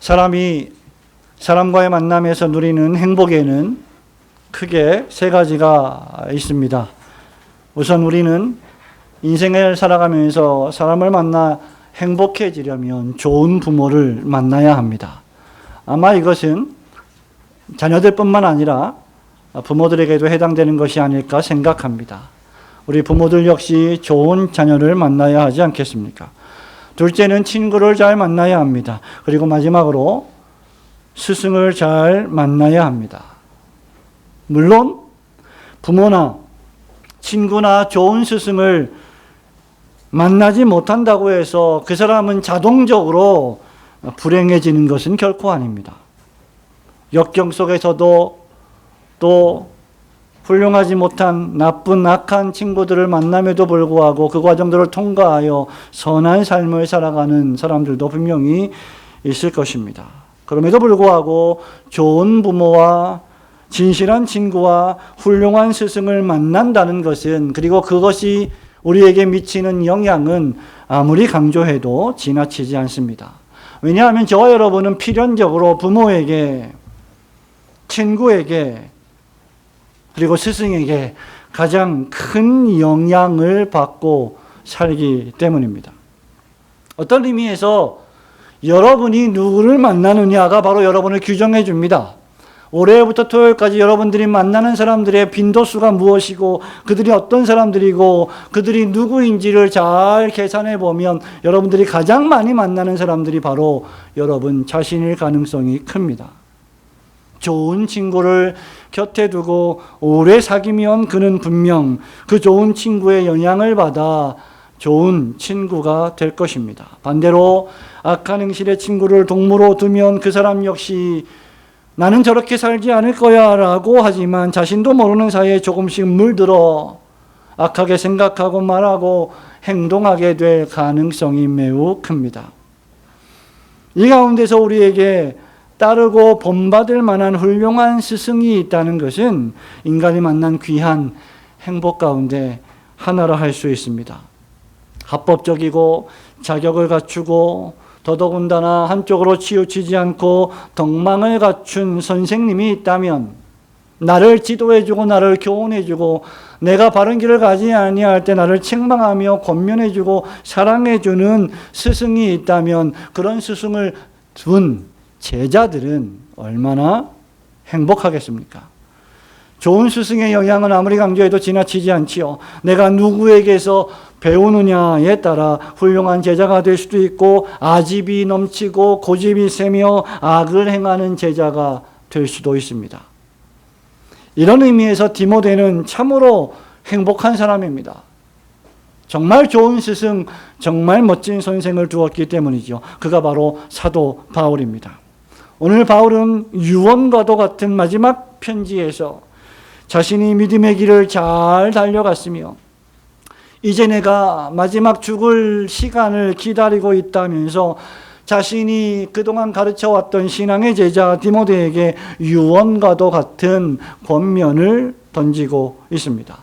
사람이 사람과의 만남에서 누리는 행복에는 크게 세 가지가 있습니다. 우선 우리는 인생을 살아가면서 사람을 만나 행복해지려면 좋은 부모를 만나야 합니다. 아마 이것은 자녀들뿐만 아니라 부모들에게도 해당되는 것이 아닐까 생각합니다. 우리 부모들 역시 좋은 자녀를 만나야 하지 않겠습니까? 둘째는 친구를 잘 만나야 합니다. 그리고 마지막으로 스승을 잘 만나야 합니다. 물론 부모나 친구나 좋은 스승을 만나지 못한다고 해서 그 사람은 자동적으로 불행해지는 것은 결코 아닙니다. 역경 속에서도 또 훌륭하지 못한 나쁜 악한 친구들을 만남에도 불구하고 그 과정들을 통과하여 선한 삶을 살아가는 사람들도 분명히 있을 것입니다. 그럼에도 불구하고 좋은 부모와 진실한 친구와 훌륭한 스승을 만난다는 것은, 그리고 그것이 우리에게 미치는 영향은 아무리 강조해도 지나치지 않습니다. 왜냐하면 저와 여러분은 필연적으로 부모에게, 친구에게, 그리고 스승에게 가장 큰 영향을 받고 살기 때문입니다. 어떤 의미에서 여러분이 누구를 만나느냐가 바로 여러분을 규정해 줍니다. 올해부터 토요일까지 여러분들이 만나는 사람들의 빈도수가 무엇이고 그들이 어떤 사람들이고 그들이 누구인지를 잘 계산해 보면 여러분들이 가장 많이 만나는 사람들이 바로 여러분 자신일 가능성이 큽니다. 좋은 친구를 곁에 두고 오래 사귀면 그는 분명 그 좋은 친구의 영향을 받아 좋은 친구가 될 것입니다. 반대로 악한 행실의 친구를 동무로 두면 그 사람 역시 나는 저렇게 살지 않을 거야 라고 하지만 자신도 모르는 사이에 조금씩 물들어 악하게 생각하고 말하고 행동하게 될 가능성이 매우 큽니다. 이 가운데서 우리에게 따르고 본받을 만한 훌륭한 스승이 있다는 것은 인간이 만난 귀한 행복 가운데 하나라 할 수 있습니다. 합법적이고 자격을 갖추고 더더군다나 한쪽으로 치우치지 않고 덕망을 갖춘 선생님이 있다면, 나를 지도해주고 나를 교훈해주고 내가 바른 길을 가지 아니할 때 나를 책망하며 권면해주고 사랑해주는 스승이 있다면 그런 스승을 둔 제자들은 얼마나 행복하겠습니까? 좋은 스승의 영향은 아무리 강조해도 지나치지 않지요. 내가 누구에게서 배우느냐에 따라 훌륭한 제자가 될 수도 있고 아집이 넘치고 고집이 세며 악을 행하는 제자가 될 수도 있습니다. 이런 의미에서 디모데는 참으로 행복한 사람입니다. 정말 좋은 스승, 정말 멋진 선생을 두었기 때문이죠. 그가 바로 사도 바울입니다. 오늘 바울은 유언과도 같은 마지막 편지에서 자신이 믿음의 길을 잘 달려갔으며 이제 내가 마지막 죽을 시간을 기다리고 있다면서 자신이 그동안 가르쳐왔던 신앙의 제자 디모데에게 유언과도 같은 권면을 던지고 있습니다.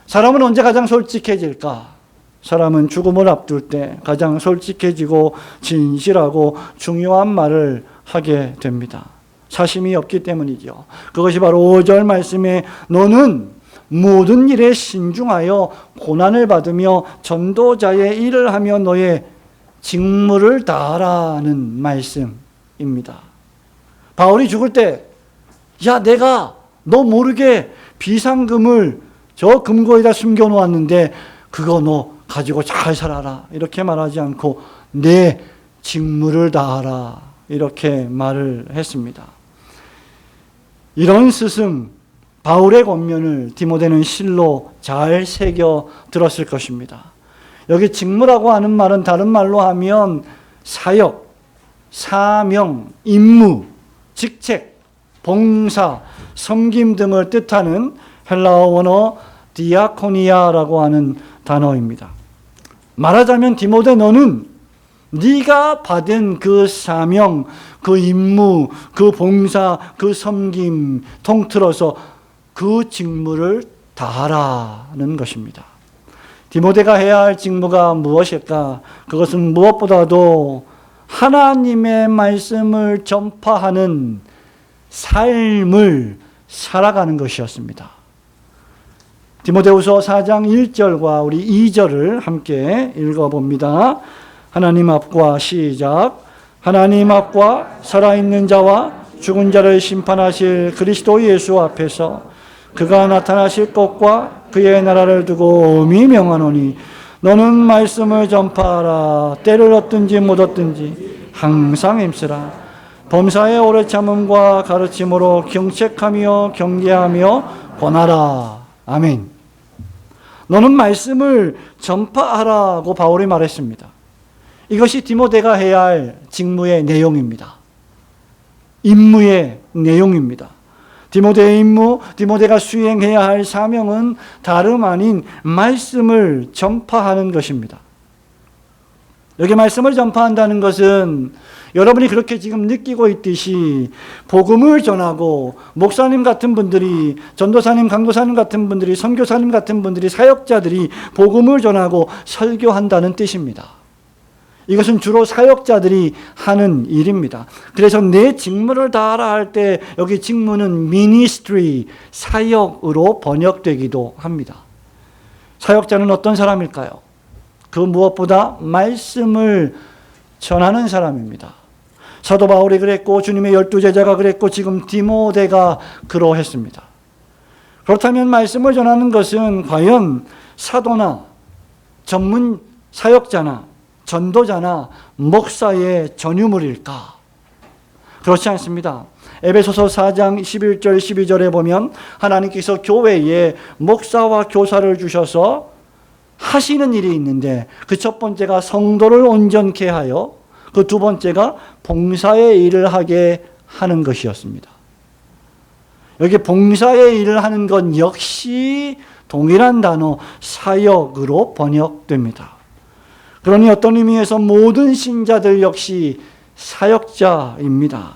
사람은 언제 가장 솔직해질까? 사람은 죽음을 앞둘 때 가장 솔직해지고 진실하고 중요한 말을 하게 됩니다. 사심이 없기 때문이죠. 그것이 바로 5절 말씀에 너는 모든 일에 신중하여 고난을 받으며 전도자의 일을 하며 너의 직무를 다하라는 말씀입니다. 바울이 죽을 때 야 내가 너 모르게 비상금을 저 금고에다 숨겨놓았는데 그거 너 가지고 잘 살아라 이렇게 말하지 않고 내 직무를 다하라 이렇게 말을 했습니다. 이런 스승 바울의 권면을 디모데는 실로 잘 새겨 들었을 것입니다. 여기 직무라고 하는 말은 다른 말로 하면 사역, 사명, 임무, 직책, 봉사, 섬김 등을 뜻하는 헬라어 원어 디아코니아라고 하는 단어입니다. 말하자면 디모데 너는 네가 받은 그 사명, 그 임무, 그 봉사, 그 섬김 통틀어서 그 직무를 다하라는 것입니다. 디모데가 해야 할 직무가 무엇일까? 그것은 무엇보다도 하나님의 말씀을 전파하는 삶을 살아가는 것이었습니다. 디모데후서 4장 1절과 우리 2절을 함께 읽어봅니다. 하나님 앞과 시작. 하나님 앞과 살아있는 자와 죽은 자를 심판하실 그리스도 예수 앞에서 그가 나타나실 것과 그의 나라를 두고 엄히 명하노니 너는 말씀을 전파하라. 때를 얻든지 못 얻든지 항상 힘쓰라. 범사의 오래 참음과 가르침으로 경책하며 경계하며 권하라. 아멘. 너는 말씀을 전파하라고 바울이 말했습니다. 이것이 디모데가 해야 할 직무의 내용입니다. 임무의 내용입니다. 디모데의 임무, 디모데가 수행해야 할 사명은 다름 아닌 말씀을 전파하는 것입니다. 여기 말씀을 전파한다는 것은 여러분이 그렇게 지금 느끼고 있듯이 복음을 전하고 목사님 같은 분들이, 전도사님, 강도사님 같은 분들이, 선교사님 같은 분들이, 사역자들이 복음을 전하고 설교한다는 뜻입니다. 이것은 주로 사역자들이 하는 일입니다. 그래서 내 직무를 다하라 할 때 여기 직무는 ministry, 사역으로 번역되기도 합니다. 사역자는 어떤 사람일까요? 그 무엇보다 말씀을 전하는 사람입니다. 사도 바울이 그랬고 주님의 12제자가 그랬고 지금 디모데가 그러했습니다. 그렇다면 말씀을 전하는 것은 과연 사도나 전문 사역자나 전도자나 목사의 전유물일까? 그렇지 않습니다. 에베소서 4장 11절 12절에 보면 하나님께서 교회에 목사와 교사를 주셔서 하시는 일이 있는데 그 첫 번째가 성도를 온전케 하여 그 두 번째가 봉사의 일을 하게 하는 것이었습니다. 여기 봉사의 일을 하는 건 역시 동일한 단어 사역으로 번역됩니다. 그러니 어떤 의미에서 모든 신자들 역시 사역자입니다.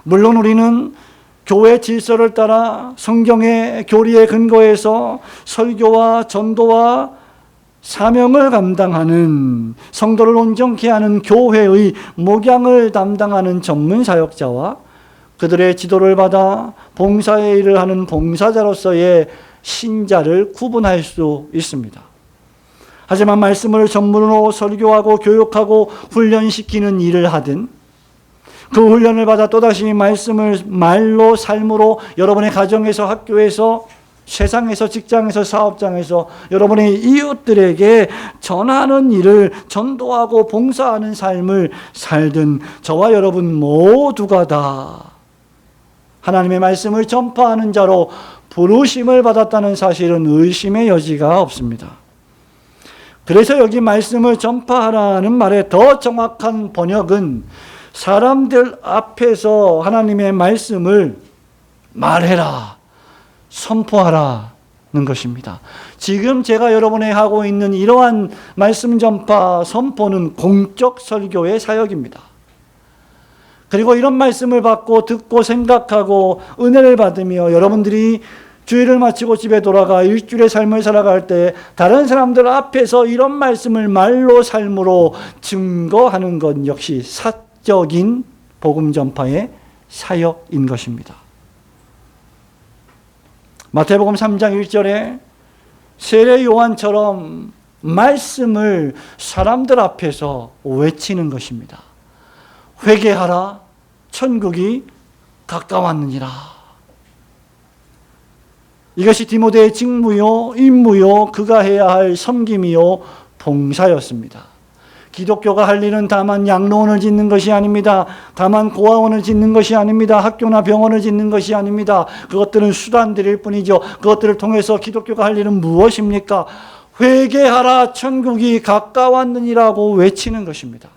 물론 우리는 교회 질서를 따라 성경의 교리에 근거해서 설교와 전도와 사명을 감당하는, 성도를 온전케 하는 교회의 목양을 담당하는 전문 사역자와 그들의 지도를 받아 봉사의 일을 하는 봉사자로서의 신자를 구분할 수 있습니다. 하지만 말씀을 전문으로 설교하고 교육하고 훈련시키는 일을 하든 그 훈련을 받아 또다시 말씀을 말로 삶으로 여러분의 가정에서, 학교에서, 세상에서, 직장에서, 사업장에서 여러분의 이웃들에게 전하는 일을 전도하고 봉사하는 삶을 살든 저와 여러분 모두가 다 하나님의 말씀을 전파하는 자로 부르심을 받았다는 사실은 의심의 여지가 없습니다. 그래서 여기 말씀을 전파하라는 말의 더 정확한 번역은 사람들 앞에서 하나님의 말씀을 말해라, 선포하라는 것입니다. 지금 제가 여러분에게 하고 있는 이러한 말씀 전파 선포는 공적 설교의 사역입니다. 그리고 이런 말씀을 받고 듣고 생각하고 은혜를 받으며 여러분들이 주일을 마치고 집에 돌아가 일주일의 삶을 살아갈 때 다른 사람들 앞에서 이런 말씀을 말로 삶으로 증거하는 것 역시 사적인 복음 전파의 사역인 것입니다. 마태복음 3장 1절에 세례 요한처럼 말씀을 사람들 앞에서 외치는 것입니다. 회개하라, 천국이 가까웠느니라. 이것이 디모데의 직무요, 임무요, 그가 해야 할 섬김이요, 봉사였습니다. 기독교가 할 일은 다만 양로원을 짓는 것이 아닙니다. 다만 고아원을 짓는 것이 아닙니다. 학교나 병원을 짓는 것이 아닙니다. 그것들은 수단들일 뿐이죠. 그것들을 통해서 기독교가 할 일은 무엇입니까? 회개하라, 천국이 가까웠느니라고 외치는 것입니다.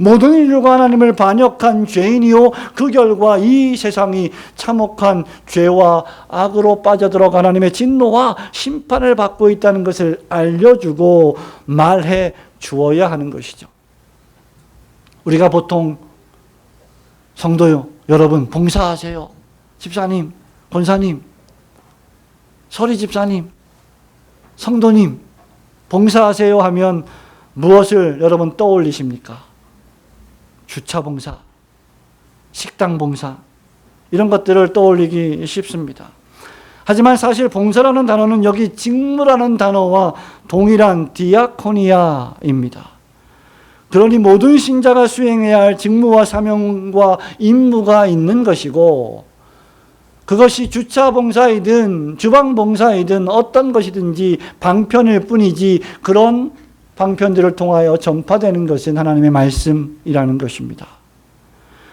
모든 인류가 하나님을 반역한 죄인이요 그 결과 이 세상이 참혹한 죄와 악으로 빠져들어가 하나님의 진노와 심판을 받고 있다는 것을 알려주고 말해 주어야 하는 것이죠. 우리가 보통 성도요 여러분 봉사하세요. 집사님, 권사님, 서리 집사님, 성도님 봉사하세요 하면 무엇을 여러분 떠올리십니까? 주차 봉사, 식당 봉사, 이런 것들을 떠올리기 쉽습니다. 하지만 사실 봉사라는 단어는 여기 직무라는 단어와 동일한 디아코니아입니다. 그러니 모든 신자가 수행해야 할 직무와 사명과 임무가 있는 것이고, 그것이 주차 봉사이든 주방 봉사이든 어떤 것이든지 방편일 뿐이지, 그런 방편들을 통하여 전파되는 것은 하나님의 말씀이라는 것입니다.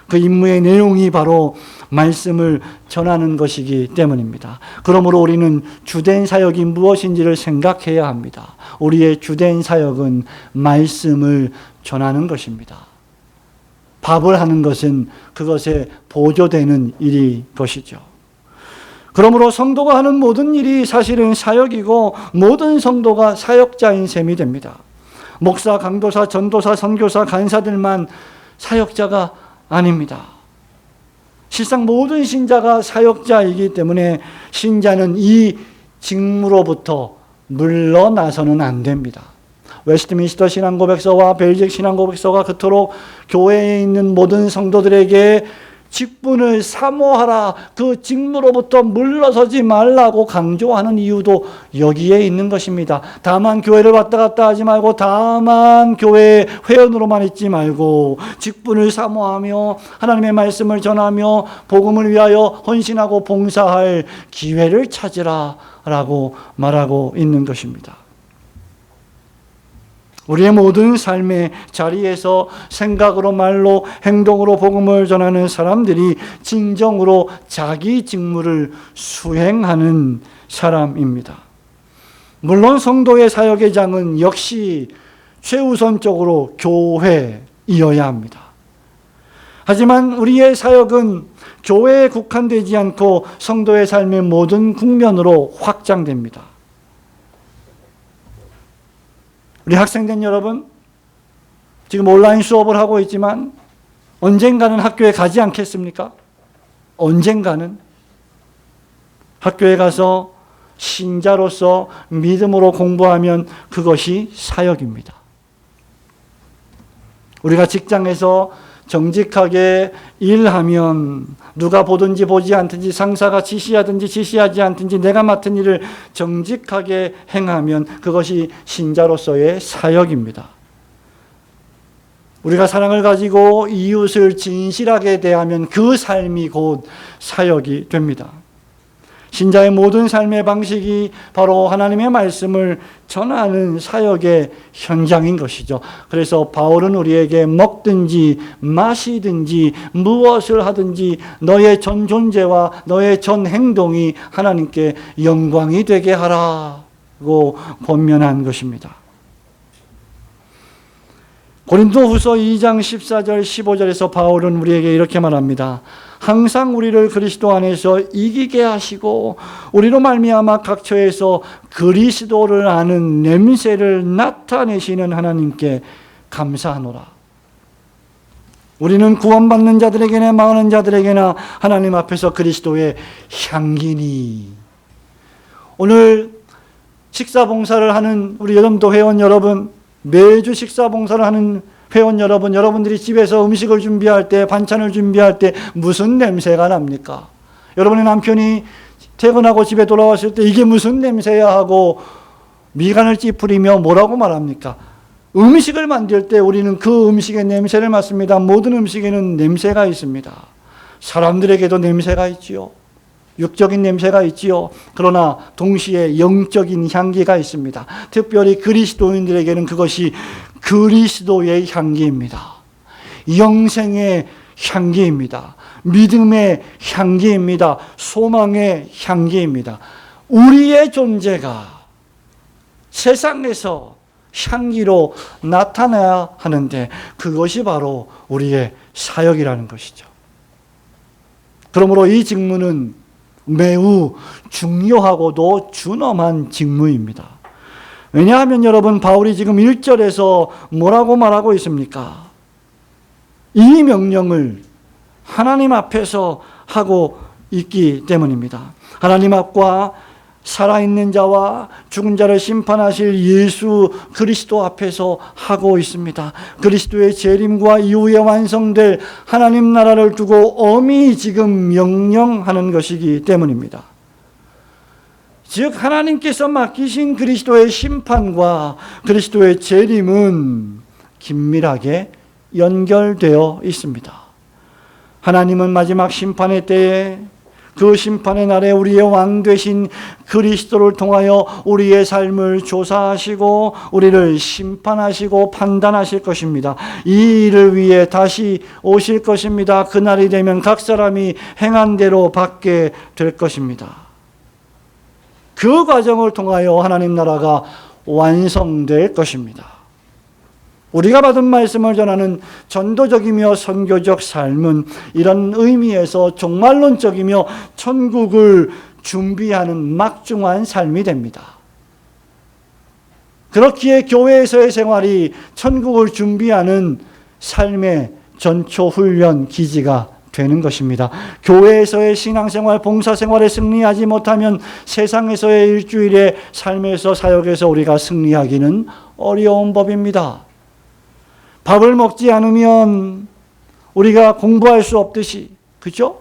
그 임무의 내용이 바로 말씀을 전하는 것이기 때문입니다. 그러므로 우리는 주된 사역이 무엇인지를 생각해야 합니다. 우리의 주된 사역은 말씀을 전하는 것입니다. 밥을 하는 것은 그것에 보조되는 일이 것이죠. 그러므로 성도가 하는 모든 일이 사실은 사역이고, 모든 성도가 사역자인 셈이 됩니다. 목사, 강도사, 전도사, 선교사, 간사들만 사역자가 아닙니다. 실상 모든 신자가 사역자이기 때문에 신자는 이 직무로부터 물러나서는 안 됩니다. 웨스트민스터 신앙고백서와 벨직 신앙고백서가 그토록 교회에 있는 모든 성도들에게 직분을 사모하라, 그 직무로부터 물러서지 말라고 강조하는 이유도 여기에 있는 것입니다. 다만 교회를 왔다 갔다 하지 말고, 다만 교회 회원으로만 있지 말고, 직분을 사모하며 하나님의 말씀을 전하며 복음을 위하여 헌신하고 봉사할 기회를 찾으라 라고 말하고 있는 것입니다. 우리의 모든 삶의 자리에서 생각으로, 말로, 행동으로 복음을 전하는 사람들이 진정으로 자기 직무를 수행하는 사람입니다. 물론 성도의 사역의 장은 역시 최우선적으로 교회이어야 합니다. 하지만 우리의 사역은 교회에 국한되지 않고 성도의 삶의 모든 국면으로 확장됩니다. 우리 학생된 여러분, 지금 온라인 수업을 하고 있지만 언젠가는 학교에 가지 않겠습니까? 언젠가는 학교에 가서 신자로서 믿음으로 공부하면 그것이 사역입니다. 우리가 직장에서 정직하게 일하면, 누가 보든지 보지 않든지, 상사가 지시하든지 지시하지 않든지 내가 맡은 일을 정직하게 행하면 그것이 신자로서의 사역입니다. 우리가 사랑을 가지고 이웃을 진실하게 대하면 그 삶이 곧 사역이 됩니다. 신자의 모든 삶의 방식이 바로 하나님의 말씀을 전하는 사역의 현장인 것이죠. 그래서 바울은 우리에게 먹든지 마시든지 무엇을 하든지 너의 전 존재와 너의 전 행동이 하나님께 영광이 되게 하라고 권면한 것입니다. 고린도후서 2장 14절 15절에서 바울은 우리에게 이렇게 말합니다. 항상 우리를 그리스도 안에서 이기게 하시고 우리로 말미암아 각처에서 그리스도를 아는 냄새를 나타내시는 하나님께 감사하노라. 우리는 구원받는 자들에게나 망하는 자들에게나 하나님 앞에서 그리스도의 향기니. 오늘 식사봉사를 하는 우리 여름도 회원 여러분, 매주 식사봉사를 하는 회원 여러분, 여러분들이 집에서 음식을 준비할 때, 반찬을 준비할 때 무슨 냄새가 납니까? 여러분의 남편이 퇴근하고 집에 돌아왔을 때 이게 무슨 냄새야 하고 미간을 찌푸리며 뭐라고 말합니까? 음식을 만들 때 우리는 그 음식의 냄새를 맡습니다. 모든 음식에는 냄새가 있습니다. 사람들에게도 냄새가 있지요. 육적인 냄새가 있지요. 그러나 동시에 영적인 향기가 있습니다. 특별히 그리스도인들에게는 그것이 그리스도의 향기입니다. 영생의 향기입니다. 믿음의 향기입니다. 소망의 향기입니다. 우리의 존재가 세상에서 향기로 나타나야 하는데 그것이 바로 우리의 사역이라는 것이죠. 그러므로 이 직무는 매우 중요하고도 준엄한 직무입니다. 왜냐하면 여러분, 바울이 지금 1절에서 뭐라고 말하고 있습니까? 이 명령을 하나님 앞에서 하고 있기 때문입니다. 하나님 앞과 살아있는 자와 죽은 자를 심판하실 예수 그리스도 앞에서 하고 있습니다. 그리스도의 재림과 이후에 완성될 하나님 나라를 두고 엄히 지금 명령하는 것이기 때문입니다. 즉 하나님께서 맡기신 그리스도의 심판과 그리스도의 재림은 긴밀하게 연결되어 있습니다. 하나님은 마지막 심판의 때에 그 심판의 날에 우리의 왕 되신 그리스도를 통하여 우리의 삶을 조사하시고 우리를 심판하시고 판단하실 것입니다. 이 일을 위해 다시 오실 것입니다. 그날이 되면 각 사람이 행한 대로 받게 될 것입니다. 그 과정을 통하여 하나님 나라가 완성될 것입니다. 우리가 받은 말씀을 전하는 전도적이며 선교적 삶은 이런 의미에서 종말론적이며 천국을 준비하는 막중한 삶이 됩니다. 그렇기에 교회에서의 생활이 천국을 준비하는 삶의 전초훈련 기지가 되는 것입니다. 교회에서의 신앙생활, 봉사생활에 승리하지 못하면 세상에서의 일주일의 삶에서 사역에서 우리가 승리하기는 어려운 법입니다. 밥을 먹지 않으면 우리가 공부할 수 없듯이, 그죠?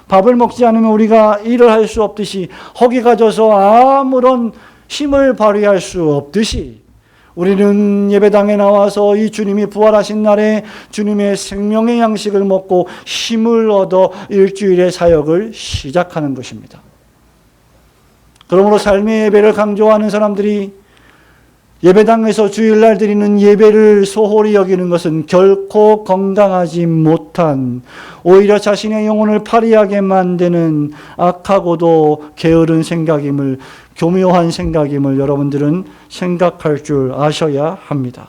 밥을 먹지 않으면 우리가 일을 할 수 없듯이, 허기가 져서 아무런 힘을 발휘할 수 없듯이, 우리는 예배당에 나와서 이 주님이 부활하신 날에 주님의 생명의 양식을 먹고 힘을 얻어 일주일의 사역을 시작하는 것입니다. 그러므로 삶의 예배를 강조하는 사람들이 예배당에서 주일날 드리는 예배를 소홀히 여기는 것은 결코 건강하지 못한, 오히려 자신의 영혼을 파리하게 만드는 악하고도 게으른 생각임을, 교묘한 생각임을 여러분들은 생각할 줄 아셔야 합니다.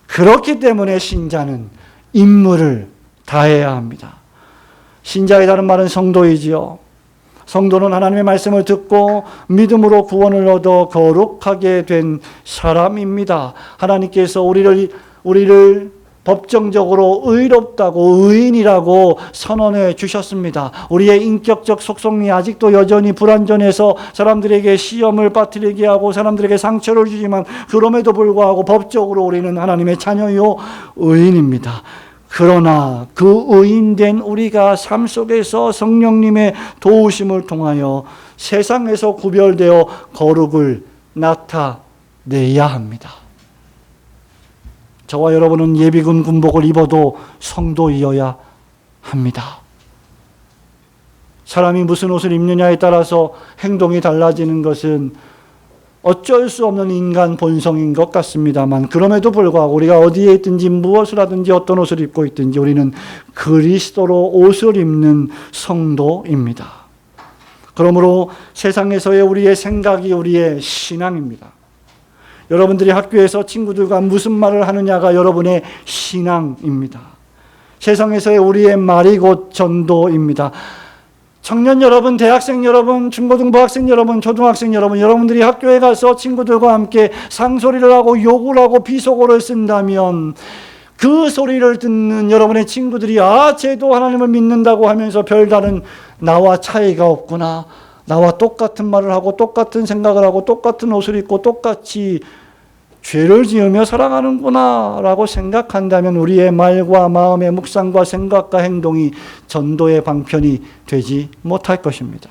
그렇기 때문에 신자는 임무를 다해야 합니다. 신자의 다른 말은 성도이지요. 성도는 하나님의 말씀을 듣고 믿음으로 구원을 얻어 거룩하게 된 사람입니다. 하나님께서 우리를 법정적으로 의롭다고, 의인이라고 선언해 주셨습니다. 우리의 인격적 속성이 아직도 여전히 불완전해서 사람들에게 시험을 빠뜨리게 하고 사람들에게 상처를 주지만 그럼에도 불구하고 법적으로 우리는 하나님의 자녀요 의인입니다. 그러나 그 의인된 우리가 삶 속에서 성령님의 도우심을 통하여 세상에서 구별되어 거룩을 나타내야 합니다. 저와 여러분은 예비군 군복을 입어도 성도이어야 합니다. 사람이 무슨 옷을 입느냐에 따라서 행동이 달라지는 것은 어쩔 수 없는 인간 본성인 것 같습니다만, 그럼에도 불구하고 우리가 어디에 있든지 무엇을 하든지 어떤 옷을 입고 있든지 우리는 그리스도로 옷을 입는 성도입니다. 그러므로 세상에서의 우리의 생각이 우리의 신앙입니다. 여러분들이 학교에서 친구들과 무슨 말을 하느냐가 여러분의 신앙입니다. 세상에서의 우리의 말이 곧 전도입니다. 청년 여러분, 대학생 여러분, 중고등부 학생 여러분, 초등학생 여러분, 여러분들이 학교에 가서 친구들과 함께 상소리를 하고 욕을 하고 비속어를 쓴다면 그 소리를 듣는 여러분의 친구들이 쟤도 하나님을 믿는다고 하면서 별다른 나와 차이가 없구나, 나와 똑같은 말을 하고 똑같은 생각을 하고 똑같은 옷을 입고 똑같이 죄를 지으며 살아가는구나 라고 생각한다면 우리의 말과 마음의 묵상과 생각과 행동이 전도의 방편이 되지 못할 것입니다.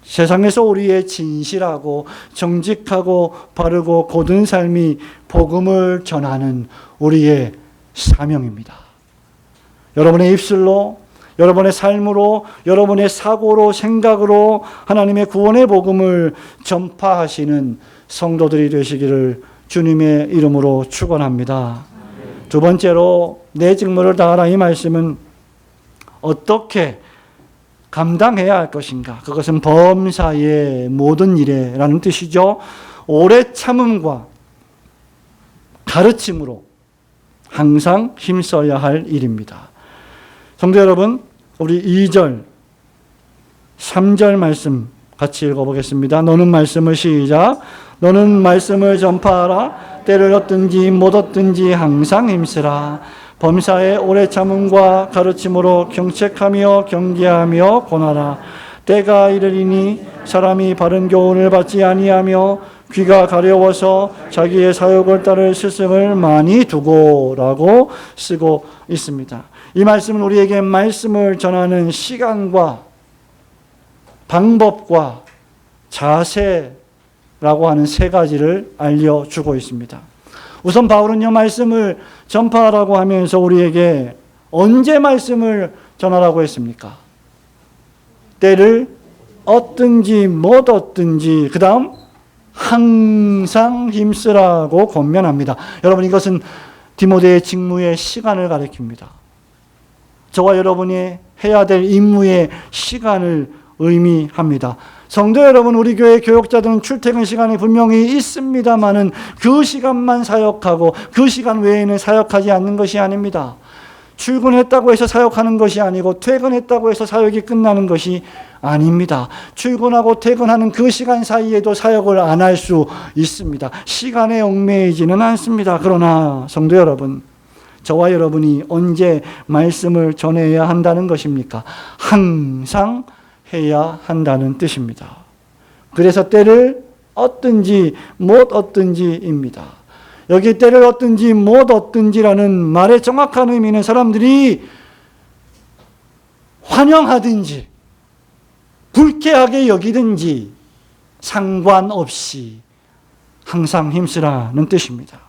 세상에서 우리의 진실하고 정직하고 바르고 고든 삶이 복음을 전하는 우리의 사명입니다. 여러분의 입술로, 여러분의 삶으로, 여러분의 사고로, 생각으로 하나님의 구원의 복음을 전파하시는 성도들이 되시기를 주님의 이름으로 축원합니다. 두 번째로 내 직무를 다하라, 이 말씀은 어떻게 감당해야 할 것인가, 그것은 범사의 모든 일에라는 뜻이죠. 오래 참음과 가르침으로 항상 힘써야 할 일입니다. 성도 여러분, 우리 2절 3절 말씀 같이 읽어보겠습니다. 너는 말씀을 시작. 너는 말씀을 전파하라. 때를 얻든지 못 얻든지 항상 힘쓰라. 범사에 오래 참음과 가르침으로 경책하며 경계하며 권하라. 때가 이르리니 사람이 바른 교훈을 받지 아니하며 귀가 가려워서 자기의 사욕을 따를 스승을 많이 두고라고 쓰고 있습니다. 이 말씀은 우리에게 말씀을 전하는 시간과 방법과 자세라고 하는 세 가지를 알려주고 있습니다. 우선 바울은요, 말씀을 전파하라고 하면서 우리에게 언제 말씀을 전하라고 했습니까? 때를 얻든지 못 얻든지, 그 다음 항상 힘쓰라고 권면합니다. 여러분, 이것은 디모데의 직무의 시간을 가리킵니다. 저와 여러분이 해야 될 임무의 시간을 의미합니다. 성도 여러분, 우리 교회 교역자들은 출퇴근 시간이 분명히 있습니다만은 그 시간만 사역하고 그 시간 외에는 사역하지 않는 것이 아닙니다. 출근했다고 해서 사역하는 것이 아니고 퇴근했다고 해서 사역이 끝나는 것이 아닙니다. 출근하고 퇴근하는 그 시간 사이에도 사역을 안 할 수 있습니다. 시간에 얽매이지는 않습니다. 그러나 성도 여러분, 저와 여러분이 언제 말씀을 전해야 한다는 것입니까? 항상 해야 한다는 뜻입니다. 그래서 때를 얻든지 못 얻든지입니다. 여기 때를 얻든지 못 얻든지라는 말의 정확한 의미는 사람들이 환영하든지 불쾌하게 여기든지 상관없이 항상 힘쓰라는 뜻입니다.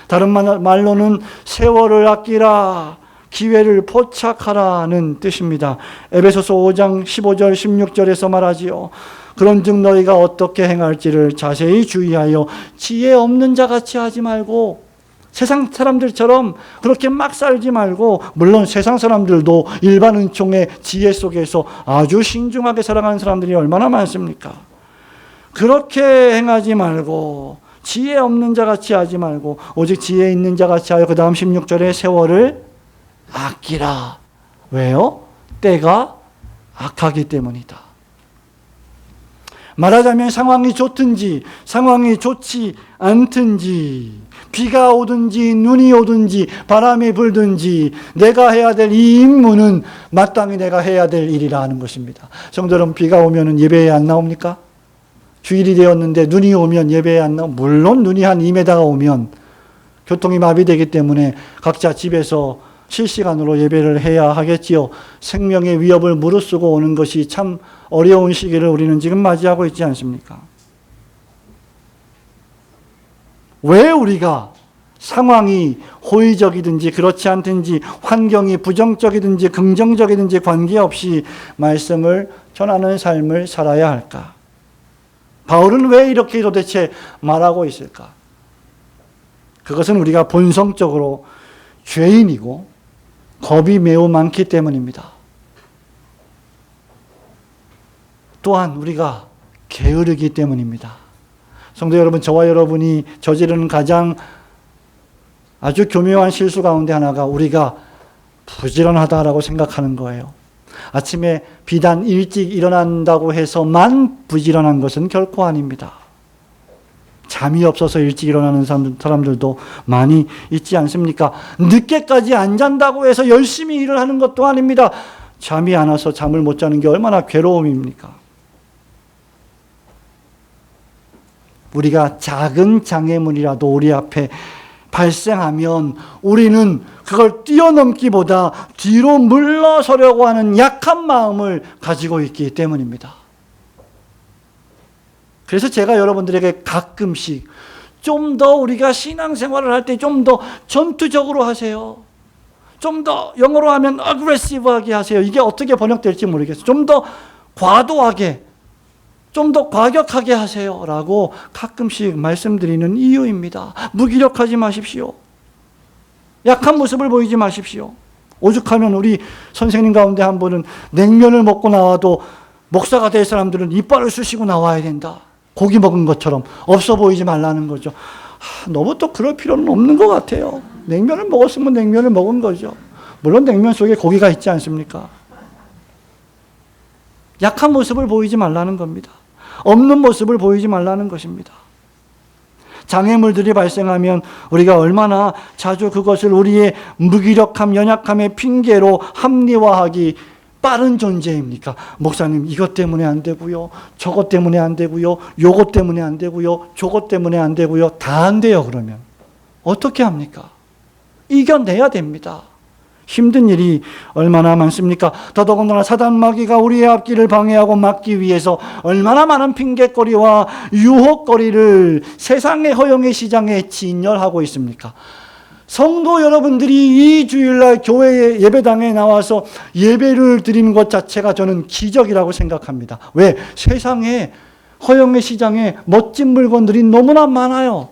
다른 말로는 세월을 아끼라, 기회를 포착하라는 뜻입니다. 에베소서 5장 15절 16절에서 말하지요. 그런즉 너희가 어떻게 행할지를 자세히 주의하여 지혜 없는 자같이 하지 말고, 세상 사람들처럼 그렇게 막 살지 말고, 물론 세상 사람들도 일반 은총의 지혜 속에서 아주 신중하게 살아가는 사람들이 얼마나 많습니까? 그렇게 행하지 말고 지혜 없는 자같이 하지 말고 오직 지혜 있는 자같이 하여, 그 다음 16절에 세월을 아끼라. 왜요? 때가 악하기 때문이다. 말하자면 상황이 좋든지 상황이 좋지 않든지, 비가 오든지 눈이 오든지 바람이 불든지 내가 해야 될 이 임무는 마땅히 내가 해야 될 일이라 하는 것입니다. 성도 여러분, 비가 오면 예배에 안 나옵니까? 주일이 되었는데 눈이 오면 예배에 안 나옵니까? 물론 눈이 한 2m가 오면 교통이 마비되기 때문에 각자 집에서 실시간으로 예배를 해야 하겠지요. 생명의 위협을 무릅쓰고 오는 것이 참 어려운 시기를 우리는 지금 맞이하고 있지 않습니까? 왜 우리가 상황이 호의적이든지 그렇지 않든지, 환경이 부정적이든지 긍정적이든지 관계없이 말씀을 전하는 삶을 살아야 할까? 바울은 왜 이렇게 도대체 말하고 있을까? 그것은 우리가 본성적으로 죄인이고 겁이 매우 많기 때문입니다. 또한 우리가 게으르기 때문입니다. 성도 여러분, 저와 여러분이 저지르는 가장 아주 교묘한 실수 가운데 하나가 우리가 부지런하다라고 생각하는 거예요. 아침에 비단 일찍 일어난다고 해서만 부지런한 것은 결코 아닙니다. 잠이 없어서 일찍 일어나는 사람들도 많이 있지 않습니까? 늦게까지 안 잔다고 해서 열심히 일을 하는 것도 아닙니다. 잠이 안 와서 잠을 못 자는 게 얼마나 괴로움입니까? 우리가 작은 장애물이라도 우리 앞에 발생하면 우리는 그걸 뛰어넘기보다 뒤로 물러서려고 하는 약한 마음을 가지고 있기 때문입니다. 그래서 제가 여러분들에게 가끔씩 좀 더 우리가 신앙생활을 할 때 좀 더 전투적으로 하세요. 좀 더 영어로 하면 aggressive하게 하세요. 이게 어떻게 번역될지 모르겠어요. 좀 더 과도하게, 좀 더 과격하게 하세요 라고 가끔씩 말씀드리는 이유입니다. 무기력하지 마십시오. 약한 모습을 보이지 마십시오. 오죽하면 우리 선생님 가운데 한 분은 냉면을 먹고 나와도 목사가 될 사람들은 이빨을 쑤시고 나와야 된다. 고기 먹은 것처럼 없어 보이지 말라는 거죠. 너무 또 그럴 필요는 없는 것 같아요. 냉면을 먹었으면 냉면을 먹은 거죠. 물론 냉면 속에 고기가 있지 않습니까? 약한 모습을 보이지 말라는 겁니다. 없는 모습을 보이지 말라는 것입니다. 장애물들이 발생하면 우리가 얼마나 자주 그것을 우리의 무기력함, 연약함의 핑계로 합리화하기 빠른 존재입니까? 목사님, 이것 때문에 안 되고요, 저것 때문에 안 되고요, 요것 때문에 안 되고요, 저것 때문에 안 되고요. 다 안 돼요. 그러면 어떻게 합니까? 이겨내야 됩니다. 힘든 일이 얼마나 많습니까? 더더군다나 사단 마귀가 우리의 앞길을 방해하고 막기 위해서 얼마나 많은 핑계거리와 유혹거리를 세상의 허영의 시장에 진열하고 있습니까? 성도 여러분들이 이 주일날 교회 예배당에 나와서 예배를 드리는 것 자체가 저는 기적이라고 생각합니다. 왜? 세상에 허영의 시장에 멋진 물건들이 너무나 많아요.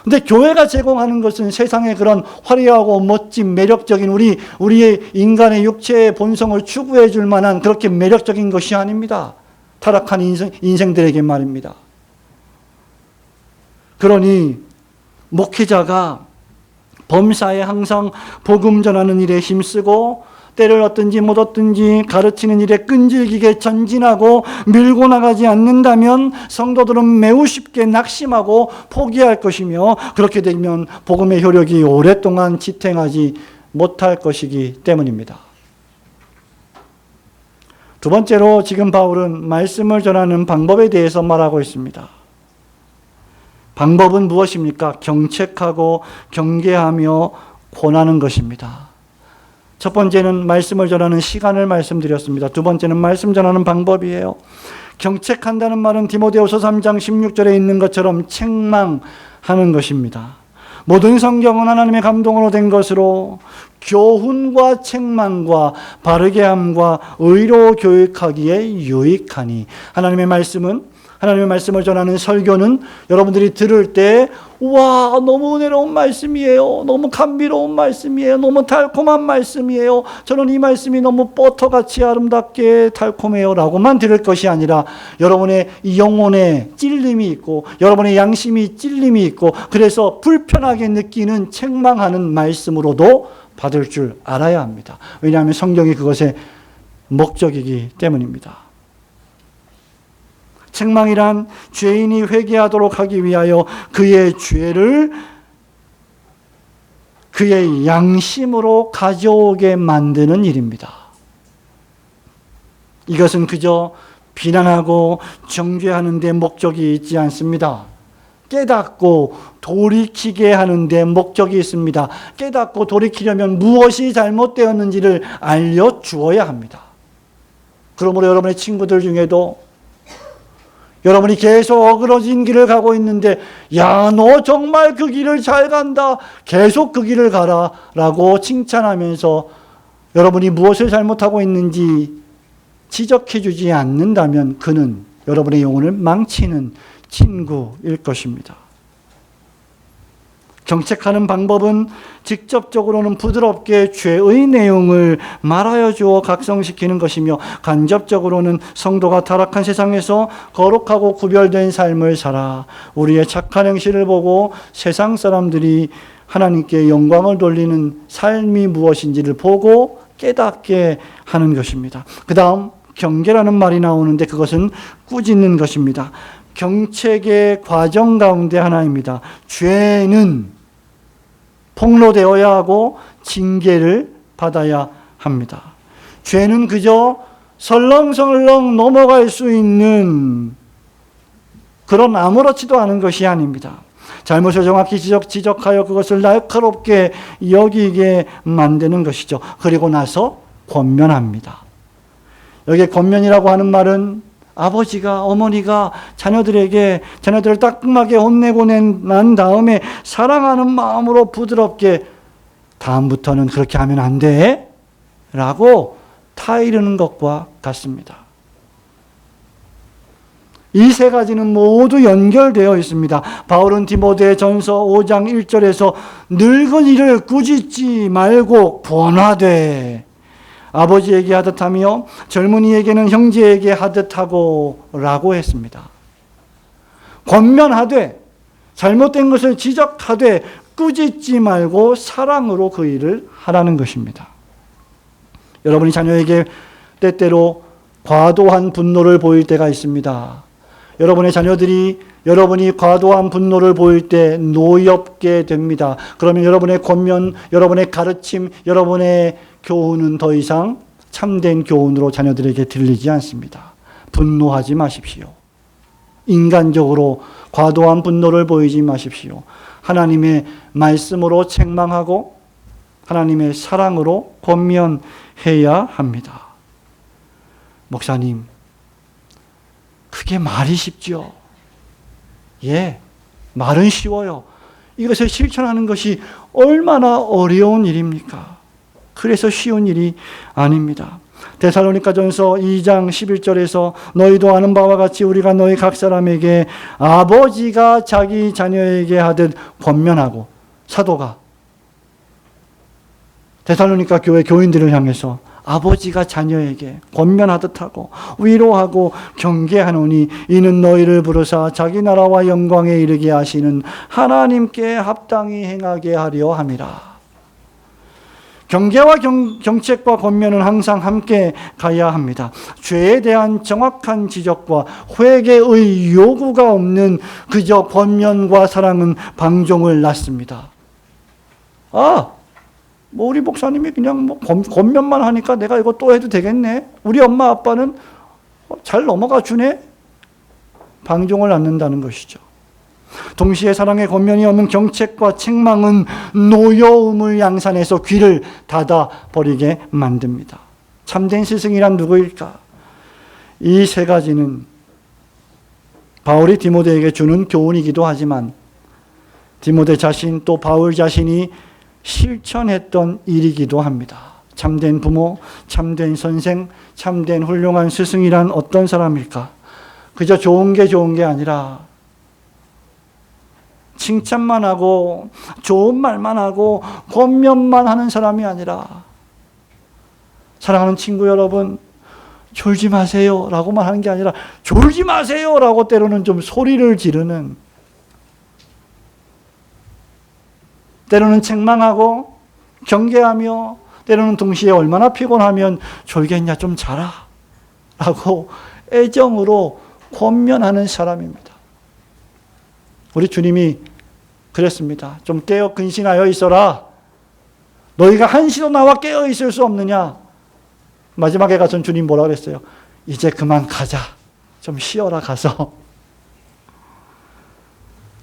근데 교회가 제공하는 것은 세상의 그런 화려하고 멋진 매력적인 우리의 인간의 육체의 본성을 추구해 줄 만한 그렇게 매력적인 것이 아닙니다. 타락한 인생들에게 말입니다. 그러니 목회자가 범사에 항상 복음 전하는 일에 힘쓰고 때를 얻든지 못 얻든지 가르치는 일에 끈질기게 전진하고 밀고 나가지 않는다면 성도들은 매우 쉽게 낙심하고 포기할 것이며, 그렇게 되면 복음의 효력이 오랫동안 지탱하지 못할 것이기 때문입니다. 두 번째로 지금 바울은 말씀을 전하는 방법에 대해서 말하고 있습니다. 방법은 무엇입니까? 경책하고 경계하며 권하는 것입니다. 첫 번째는 말씀을 전하는 시간을 말씀드렸습니다. 두 번째는 말씀 전하는 방법이에요. 경책한다는 말은 디모데후서 3장 16절에 있는 것처럼 책망하는 것입니다. 모든 성경은 하나님의 감동으로 된 것으로 교훈과 책망과 바르게 함과 의로 교육하기에 유익하니, 하나님의 말씀을 전하는 설교는 여러분들이 들을 때 와, 너무 은혜로운 말씀이에요, 너무 감미로운 말씀이에요, 너무 달콤한 말씀이에요, 저는 이 말씀이 너무 버터같이 아름답게 달콤해요 라고만 들을 것이 아니라 여러분의 영혼에 찔림이 있고 여러분의 양심이 찔림이 있고 그래서 불편하게 느끼는 책망하는 말씀으로도 받을 줄 알아야 합니다. 왜냐하면 성경이 그것의 목적이기 때문입니다. 책망이란 죄인이 회개하도록 하기 위하여 그의 죄를 그의 양심으로 가져오게 만드는 일입니다. 이것은 그저 비난하고 정죄하는 데 목적이 있지 않습니다. 깨닫고 돌이키게 하는 데 목적이 있습니다. 깨닫고 돌이키려면 무엇이 잘못되었는지를 알려주어야 합니다. 그러므로 여러분의 친구들 중에도 여러분이 계속 어그러진 길을 가고 있는데, 야, 너 정말 그 길을 잘 간다, 계속 그 길을 가라 라고 칭찬하면서 여러분이 무엇을 잘못하고 있는지 지적해 주지 않는다면 그는 여러분의 영혼을 망치는 친구일 것입니다. 경책하는 방법은 직접적으로는 부드럽게 죄의 내용을 말하여 주어 각성시키는 것이며, 간접적으로는 성도가 타락한 세상에서 거룩하고 구별된 삶을 살아 우리의 착한 행실을 보고 세상 사람들이 하나님께 영광을 돌리는 삶이 무엇인지를 보고 깨닫게 하는 것입니다. 그 다음 경계라는 말이 나오는데 그것은 꾸짖는 것입니다. 경책의 과정 가운데 하나입니다. 죄는 폭로되어야 하고 징계를 받아야 합니다. 죄는 그저 설렁설렁 넘어갈 수 있는 그런 아무렇지도 않은 것이 아닙니다. 잘못을 정확히 지적하여 그것을 날카롭게 여기게 만드는 것이죠. 그리고 나서 권면합니다. 여기에 권면이라고 하는 말은 아버지가, 어머니가 자녀들을 따끔하게 혼내고 난 다음에 사랑하는 마음으로 부드럽게 다음부터는 그렇게 하면 안 돼 라고 타이르는 것과 같습니다. 이 세 가지는 모두 연결되어 있습니다. 바울은 디모데전서 5장 1절에서 늙은이를 꾸짖지 말고 권하되 아버지에게 하듯 하며 젊은이에게는 형제에게 하듯 하고 라고 했습니다. 권면하되, 잘못된 것을 지적하되, 꾸짖지 말고 사랑으로 그 일을 하라는 것입니다. 여러분이 자녀에게 때때로 과도한 분노를 보일 때가 있습니다. 여러분의 자녀들이 여러분이 과도한 분노를 보일 때 노엽게 됩니다. 그러면 여러분의 권면, 여러분의 가르침, 여러분의 교훈은 더 이상 참된 교훈으로 자녀들에게 들리지 않습니다. 분노하지 마십시오. 인간적으로 과도한 분노를 보이지 마십시오. 하나님의 말씀으로 책망하고 하나님의 사랑으로 권면해야 합니다. 목사님, 그게 말이 쉽죠? 예, 말은 쉬워요. 이것을 실천하는 것이 얼마나 어려운 일입니까? 그래서 쉬운 일이 아닙니다. 데살로니가전서 2장 11절에서 너희도 아는 바와 같이 우리가 너희 각 사람에게 아버지가 자기 자녀에게 하듯 권면하고, 사도가 데살로니가 교회 교인들을 향해서 아버지가 자녀에게 권면하듯 하고 위로하고 경계하노니 이는 너희를 부르사 자기 나라와 영광에 이르게 하시는 하나님께 합당히 행하게 하려 함이라. 경계와 경책과 권면은 항상 함께 가야 합니다. 죄에 대한 정확한 지적과 회개의 요구가 없는 그저 권면과 사랑은 방종을 낳습니다. 우리 목사님이 그냥 권면만 하니까 내가 이거 또 해도 되겠네. 우리 엄마 아빠는 잘 넘어가 주네. 방종을 낳는다는 것이죠. 동시에 사랑의 권면이 없는 경책과 책망은 노여움을 양산해서 귀를 닫아버리게 만듭니다. 참된 스승이란 누구일까? 이 세 가지는 바울이 디모데에게 주는 교훈이기도 하지만 디모데 자신 또 바울 자신이 실천했던 일이기도 합니다. 참된 부모, 참된 선생, 참된 훌륭한 스승이란 어떤 사람일까? 그저 좋은 게 아니라 칭찬만 하고 좋은 말만 하고 권면만 하는 사람이 아니라, 사랑하는 친구 여러분, 졸지 마세요 라고만 하는 게 아니라 졸지 마세요 라고 때로는 좀 소리를 지르는, 때로는 책망하고 경계하며 때로는 동시에 얼마나 피곤하면 졸겠냐 좀 자라 라고 애정으로 권면하는 사람입니다. 우리 주님이 그랬습니다. 좀 깨어 근신하여 있어라. 너희가 한시도 나와 깨어 있을 수 없느냐. 마지막에 가서 주님 뭐라 그랬어요? 이제 그만 가자. 좀 쉬어라 가서.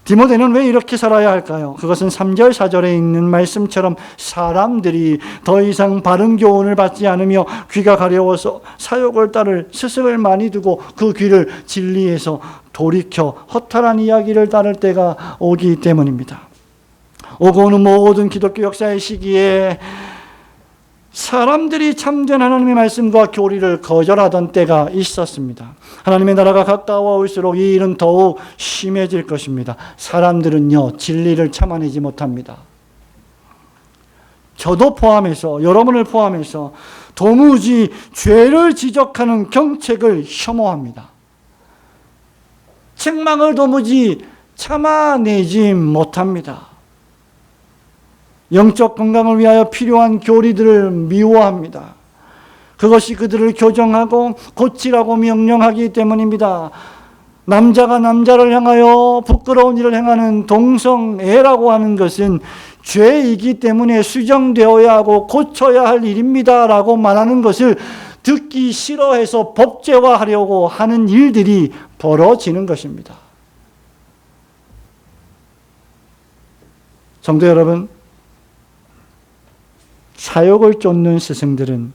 디모데는 왜 이렇게 살아야 할까요? 그것은 3절 4절에 있는 말씀처럼 사람들이 더 이상 바른 교훈을 받지 않으며 귀가 가려워서 사욕을 따를 스승을 많이 두고 그 귀를 진리에서 돌이켜 허탈한 이야기를 따를 때가 오기 때문입니다. 오고 오는 모든 기독교 역사의 시기에 사람들이 참된 하나님의 말씀과 교리를 거절하던 때가 있었습니다. 하나님의 나라가 가까워 올수록 이 일은 더욱 심해질 것입니다. 사람들은요, 진리를 참아내지 못합니다. 저도 포함해서, 여러분을 포함해서 도무지 죄를 지적하는 경책을 혐오합니다. 책망을 도무지 참아내지 못합니다. 영적 건강을 위하여 필요한 교리들을 미워합니다. 그것이 그들을 교정하고 고치라고 명령하기 때문입니다. 남자가 남자를 향하여 부끄러운 일을 행하는 동성애라고 하는 것은 죄이기 때문에 수정되어야 하고 고쳐야 할 일입니다 라고 말하는 것을 듣기 싫어해서 법제화하려고 하는 일들이 벌어지는 것입니다. 성도 여러분, 사욕을 쫓는 스승들은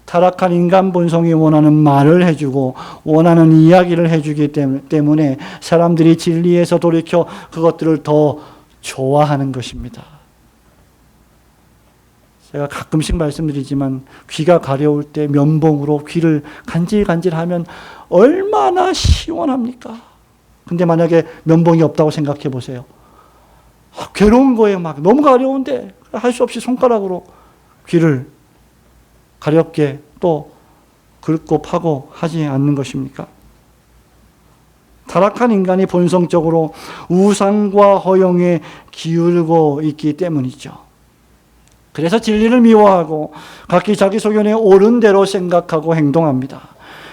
타락한 인간 본성이 원하는 말을 해주고 원하는 이야기를 해주기 때문에 사람들이 진리에서 돌이켜 그것들을 더 좋아하는 것입니다. 제가 가끔씩 말씀드리지만 귀가 가려울 때 면봉으로 귀를 간질간질하면 얼마나 시원합니까? 근데 만약에 면봉이 없다고 생각해 보세요. 괴로운 거예요. 막 너무 가려운데 할 수 없이 손가락으로 귀를 가렵게 또 긁고 파고 하지 않는 것입니까? 타락한 인간이 본성적으로 우상과 허영에 기울고 있기 때문이죠. 그래서 진리를 미워하고 각기 자기 소견에 옳은 대로 생각하고 행동합니다.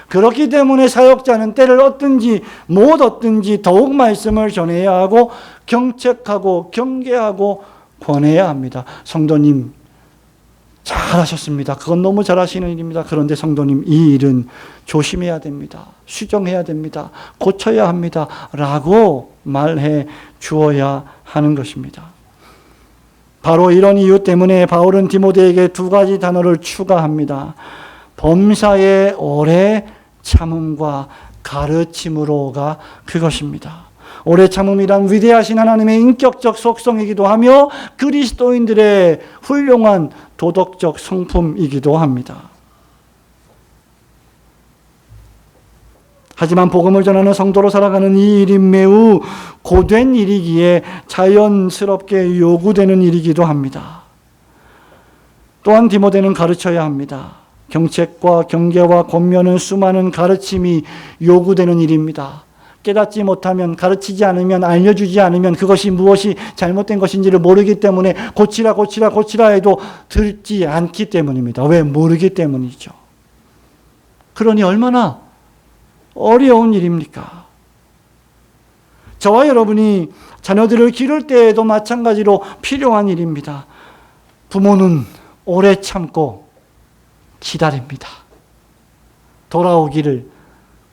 그렇기 때문에 사역자는 때를 얻든지 못 얻든지 더욱 말씀을 전해야 하고 경책하고 경계하고 권해야 합니다. 성도님 잘하셨습니다. 그건 너무 잘하시는 일입니다. 그런데 성도님 이 일은 조심해야 됩니다. 수정해야 됩니다. 고쳐야 합니다. 라고 말해 주어야 하는 것입니다. 바로 이런 이유 때문에 바울은 디모데에게 두 가지 단어를 추가합니다. 범사의 오래 참음과 가르침으로가 그것입니다. 오래 참음이란 위대하신 하나님의 인격적 속성이기도 하며 그리스도인들의 훌륭한 도덕적 성품이기도 합니다. 하지만 복음을 전하는 성도로 살아가는 이 일이 매우 고된 일이기에 자연스럽게 요구되는 일이기도 합니다. 또한 디모데는 가르쳐야 합니다. 경책과 경계와 권면은 수많은 가르침이 요구되는 일입니다. 깨닫지 못하면, 가르치지 않으면, 알려주지 않으면 그것이 무엇이 잘못된 것인지를 모르기 때문에 고치라 해도 듣지 않기 때문입니다. 왜? 모르기 때문이죠. 그러니 얼마나 어려운 일입니까? 저와 여러분이 자녀들을 기를 때에도 마찬가지로 필요한 일입니다. 부모는 오래 참고 기다립니다. 돌아오기를,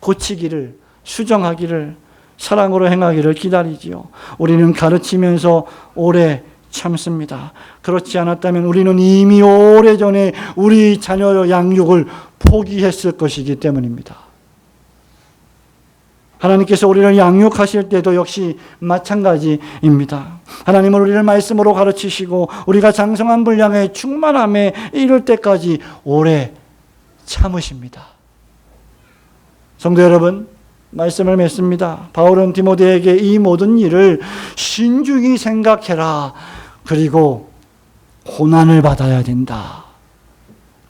고치기를, 수정하기를, 사랑으로 행하기를 기다리지요. 우리는 가르치면서 오래 참습니다. 그렇지 않았다면 우리는 이미 오래전에 우리 자녀 양육을 포기했을 것이기 때문입니다. 하나님께서 우리를 양육하실 때도 역시 마찬가지입니다. 하나님은 우리를 말씀으로 가르치시고 우리가 장성한 분량의 충만함에 이를 때까지 오래 참으십니다. 성도 여러분, 말씀을 맺습니다. 바울은 디모데에게 이 모든 일을 신중히 생각해라. 그리고 고난을 받아야 된다.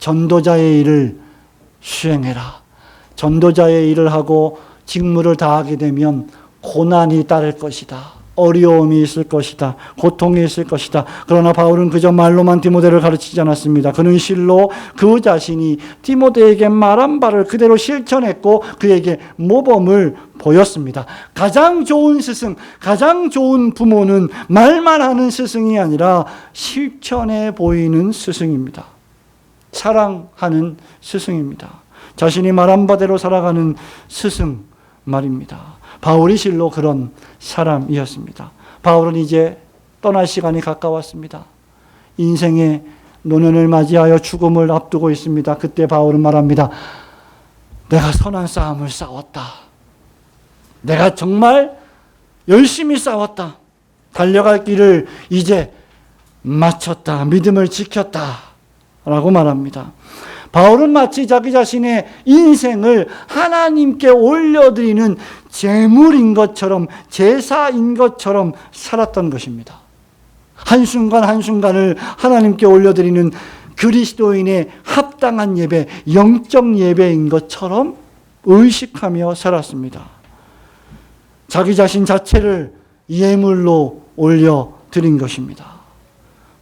전도자의 일을 수행해라. 전도자의 일을 하고 직무를 다하게 되면 고난이 따를 것이다. 어려움이 있을 것이다. 고통이 있을 것이다. 그러나 바울은 그저 말로만 디모데를 가르치지 않았습니다. 그는 실로 그 자신이 디모데에게 말한 바를 그대로 실천했고 그에게 모범을 보였습니다. 가장 좋은 스승, 가장 좋은 부모는 말만 하는 스승이 아니라 실천해 보이는 스승입니다. 사랑하는 스승입니다. 자신이 말한 바대로 살아가는 스승 말입니다. 바울이 실로 그런 사람이었습니다. 바울은 이제 떠날 시간이 가까웠습니다. 인생의 노년을 맞이하여 죽음을 앞두고 있습니다. 그때 바울은 말합니다. 내가 선한 싸움을 싸웠다. 내가 정말 열심히 싸웠다. 달려갈 길을 이제 마쳤다. 믿음을 지켰다. 라고 말합니다. 바울은 마치 자기 자신의 인생을 하나님께 올려드리는 제물인 것처럼, 제사인 것처럼 살았던 것입니다. 한순간 한순간을 하나님께 올려드리는 그리스도인의 합당한 예배, 영적 예배인 것처럼 의식하며 살았습니다. 자기 자신 자체를 예물로 올려드린 것입니다.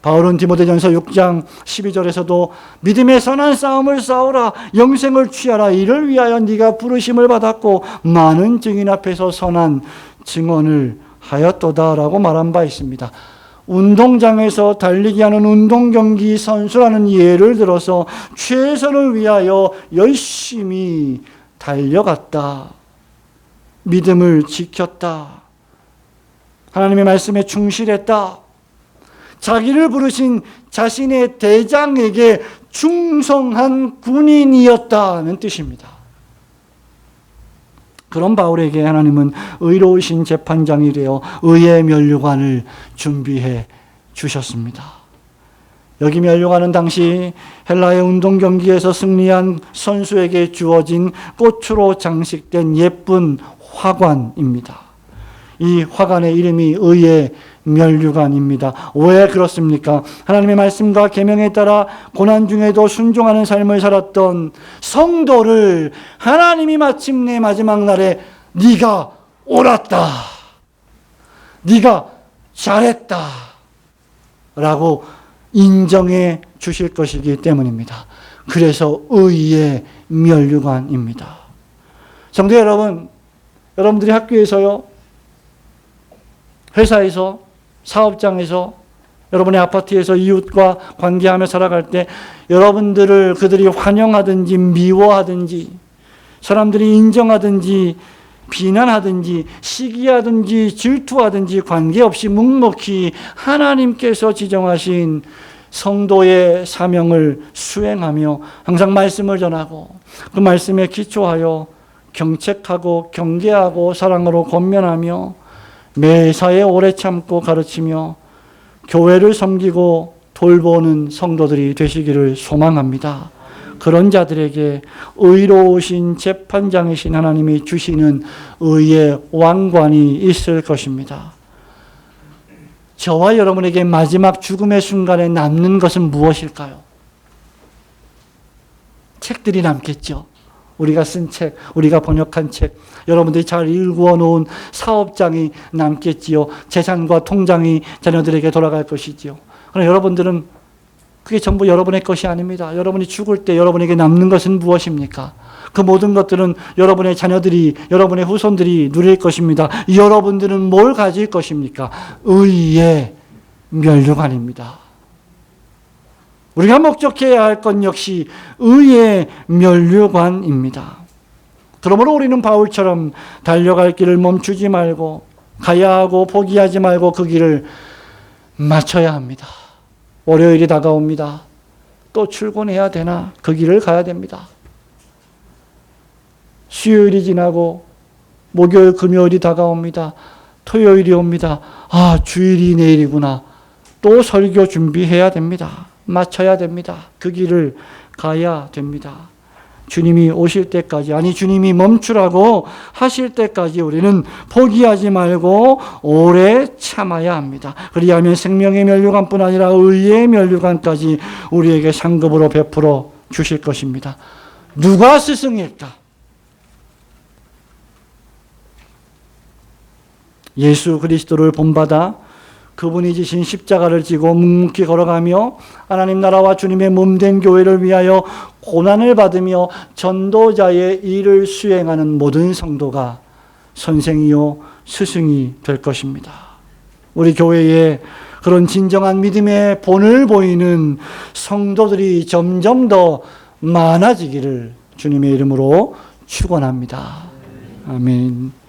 바울은 디모데전서 6장 12절에서도 믿음의 선한 싸움을 싸우라, 영생을 취하라, 이를 위하여 네가 부르심을 받았고 많은 증인 앞에서 선한 증언을 하였도다라고 말한 바 있습니다. 운동장에서 달리기 하는 운동경기 선수라는 예를 들어서 최선을 위하여 열심히 달려갔다. 믿음을 지켰다. 하나님의 말씀에 충실했다. 자기를 부르신 자신의 대장에게 충성한 군인이었다는 뜻입니다. 그런 바울에게 하나님은 의로우신 재판장이 되어 의의 면류관을 준비해 주셨습니다. 여기 면류관은 당시 헬라의 운동 경기에서 승리한 선수에게 주어진 꽃으로 장식된 예쁜 화관입니다. 이 화관의 이름이 의의 면류관입니다. 왜 그렇습니까? 하나님의 말씀과 계명에 따라 고난 중에도 순종하는 삶을 살았던 성도를 하나님이 마침내 마지막 날에 네가 옳았다, 네가 잘했다 라고 인정해 주실 것이기 때문입니다. 그래서 의의 면류관입니다. 성도 여러분, 여러분들이 학교에서요, 회사에서, 사업장에서, 여러분의 아파트에서 이웃과 관계하며 살아갈 때 여러분들을 그들이 환영하든지 미워하든지 사람들이 인정하든지 비난하든지 시기하든지 질투하든지 관계없이 묵묵히 하나님께서 지정하신 성도의 사명을 수행하며 항상 말씀을 전하고 그 말씀에 기초하여 경책하고 경계하고 사랑으로 권면하며 매사에 오래 참고 가르치며 교회를 섬기고 돌보는 성도들이 되시기를 소망합니다. 그런 자들에게 의로우신 재판장이신 하나님이 주시는 의의 왕관이 있을 것입니다. 저와 여러분에게 마지막 죽음의 순간에 남는 것은 무엇일까요? 책들이 남겠죠. 우리가 쓴 책, 우리가 번역한 책, 여러분들이 잘 일구어 놓은 사업장이 남겠지요. 재산과 통장이 자녀들에게 돌아갈 것이지요. 그러나 여러분들은 그게 전부 여러분의 것이 아닙니다. 여러분이 죽을 때 여러분에게 남는 것은 무엇입니까? 그 모든 것들은 여러분의 자녀들이, 여러분의 후손들이 누릴 것입니다. 여러분들은 뭘 가질 것입니까? 의의 면류관입니다. 우리가 목적해야 할 것 역시 의의 면류관입니다. 그러므로 우리는 바울처럼 달려갈 길을 멈추지 말고 가야 하고 포기하지 말고 그 길을 마쳐야 합니다. 월요일이 다가옵니다. 또 출근해야 되나? 그 길을 가야 됩니다. 수요일이 지나고 목요일, 금요일이 다가옵니다. 토요일이 옵니다. 아, 주일이 내일이구나. 또 설교 준비해야 됩니다. 마쳐야 됩니다. 그 길을 가야 됩니다. 주님이 오실 때까지, 아니 주님이 멈추라고 하실 때까지 우리는 포기하지 말고 오래 참아야 합니다. 그리하면 생명의 면류관뿐 아니라 의의 면류관까지 우리에게 상급으로 베풀어 주실 것입니다. 누가 스승일까? 예수 그리스도를 본받아 그분이 지신 십자가를 지고 묵묵히 걸어가며 하나님 나라와 주님의 몸된 교회를 위하여 고난을 받으며 전도자의 일을 수행하는 모든 성도가 선생이요 스승이 될 것입니다. 우리 교회에 그런 진정한 믿음의 본을 보이는 성도들이 점점 더 많아지기를 주님의 이름으로 축원합니다. 아멘.